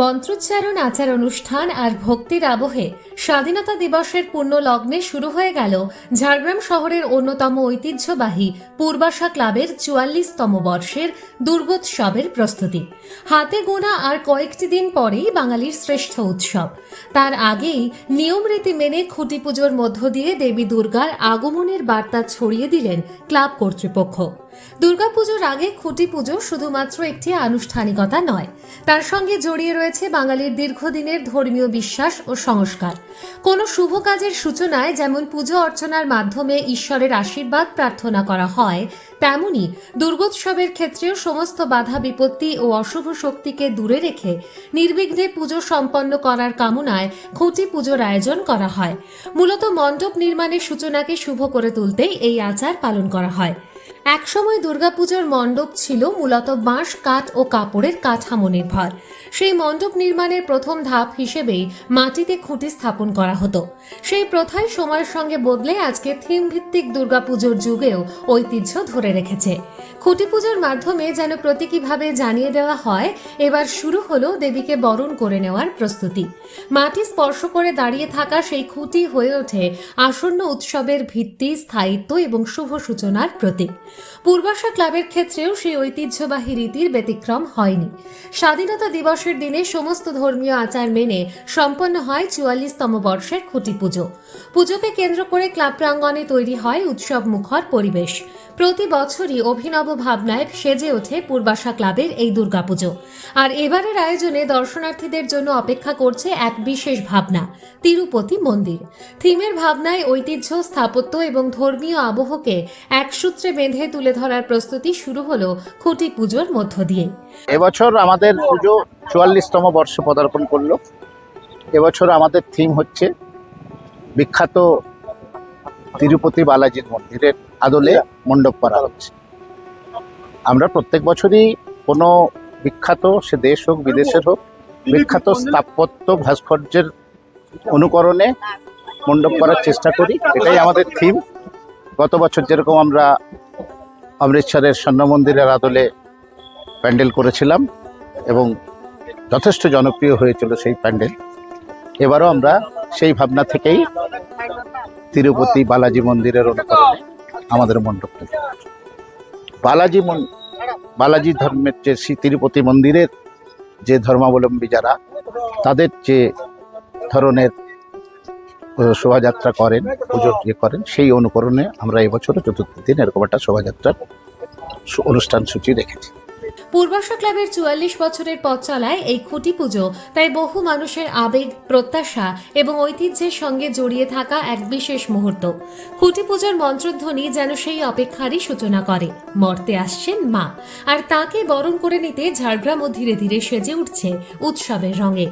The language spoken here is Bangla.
মন্ত্রোচ্চারণ, আচার অনুষ্ঠান আর ভক্তির আবহে স্বাধীনতা দিবসের পূর্ণ লগ্নে শুরু হয়ে গেল ঝাড়গ্রাম শহরের অন্যতম ঐতিহ্যবাহী পূর্বাশা ক্লাবের ৪৪তম বর্ষের দুর্গোৎসবের প্রস্তুতি। হাতে গোনা আর কয়েকটি দিন পরেই বাঙালির শ্রেষ্ঠ উৎসব। তার আগেই নিয়ম রীতি মেনে খুঁটি পুজোর মধ্য দিয়ে দেবী দুর্গার আগমনের বার্তা ছড়িয়ে দিলেন ক্লাব কর্তৃপক্ষ। দুর্গাপুজোর আগে খুঁটি পুজো শুধুমাত্র একটি আনুষ্ঠানিকতা নয়, তার সঙ্গে জড়িয়ে রয়েছে বাঙালির দীর্ঘদিনের ধর্মীয় বিশ্বাস ও সংস্কার। কোনো শুভ কাজের সূচনায় যেমন পুজো অর্চনার মাধ্যমে ঈশ্বরের আশীর্বাদ প্রার্থনা করা হয়, তেমনি দুর্গোৎসবের ক্ষেত্রেও সমস্ত বাধা বিপত্তি ও অশুভ শক্তিকে দূরে রেখে নির্বিঘ্নে পুজো সম্পন্ন করার কামনায় খুঁটি পুজোর আয়োজন করা হয়। মূলত মণ্ডপ নির্মাণের সূচনাকে শুভ করে তুলতেই এই আচার পালন করা হয়। একসময় দুর্গাপুজোর মণ্ডপ ছিল মূলত বাঁশ, কাঠ ও কাপড়ের কাঠামো নির্ভর। সেই মণ্ডপ নির্মাণের প্রথম ধাপ হিসেবেই মাটিতে খুঁটি স্থাপন করা হতো। সেই প্রথাই সময়ের সঙ্গে বদলে আজকে থিম ভিত্তিক দুর্গাপুজোর যুগেও ঐতিহ্য ধরে রেখেছে। খুঁটি পুজোর মাধ্যমে যেন প্রতীকীভাবে জানিয়ে দেওয়া হয়, এবার শুরু হলো দেবীকে বরণ করে নেওয়ার প্রস্তুতি। মাটি স্পর্শ করে দাঁড়িয়ে থাকা সেই খুঁটি হয়ে ওঠে আসন্ন উৎসবের ভিত্তি, স্থায়িত্ব এবং শুভ সূচনার প্রতীক। পূর্বাশা ক্লাবের ক্ষেত্রেও সেই ঐতিহ্যবাহী রীতির ব্যতিক্রম হয়নি। স্বাধীনতা দিবসের দিনে সমস্ত ধর্মীয় আচার মেনে সম্পন্ন হয় ৪৪তম বর্ষের খুঁটি পুজো। পুজোকে কেন্দ্র করে ক্লাব প্রাঙ্গণে তৈরি হয় উৎসব মুখর পরিবেশ। প্রতি বছরই অভিনব ভাবনায় সেজে ওঠে পূর্বাশা ক্লাবের এই দুর্গাপুজো। আর এবারের আয়োজনে দর্শনার্থীদের জন্য অপেক্ষা করছে এক বিশেষ ভাবনা, তিরুপতি মন্দির। থিমের ভাবনায় ঐতিহ্য, স্থাপত্য এবং ধর্মীয় আবহকে এক সূত্রে বেঁধে তুলে ধরার প্রস্তুতি শুরু হলো খুঁটি পুজোর মধ্য দিয়ে। এবছর আমাদের পুজো ৪৪তম বর্ষে পদার্পণ করলো। এবছর আমাদের থিম হচ্ছে বিখ্যাত তিরুপতি বালাজির মন্দিরের আদলে মণ্ডপ করা হচ্ছে। আমরা প্রত্যেক বছরই কোনো বিখ্যাত, সে দেশ হোক বিদেশের হোক, বিখ্যাত স্থাপত্য ভাস্কর্যের অনুকরণে মণ্ডপ করার চেষ্টা করি। এটাই আমাদের থিম। গত বছর যেরকম আমরা অমৃতসরের স্বর্ণ মন্দিরের আদলে প্যান্ডেল করেছিলাম এবং যথেষ্ট জনপ্রিয় হয়েছিল সেই প্যান্ডেল, এবারও আমরা সেই ভাবনা থেকেই তিরুপতি বালাজি মন্দিরের অনুকরণে আমাদের মণ্ডপ তৈরি। বালাজি ধর্মের যে তিরুপতি মন্দিরের যে ধর্মাবলম্বী যারা, তাদের যে ধরনের শোভাযাত্রা করেন, পুজো করেন, সেই অনুকরণে আমরা এবছরও চতুর্থ দিন এরকম একটা শোভাযাত্রার অনুষ্ঠান সূচি রেখেছি। পূর্বাশা ক্লাবের ৪৪ বছরের পথ চলায় এই খুঁটি পুজো তাই বহু মানুষের আবেগ, প্রত্যাশা এবং ঐতিহ্যের সঙ্গে জড়িয়ে থাকা এক বিশেষ মুহূর্ত। খুঁটি পুজোর মন্ত্রধ্বনি যেন সেই অপেক্ষারই সূচনা করে। মর্তে আসছেন মা, আর তাকে বরণ করে নিতে ঝাড়গ্রামও ধীরে ধীরে সেজে উঠছে উৎসবের রঙে।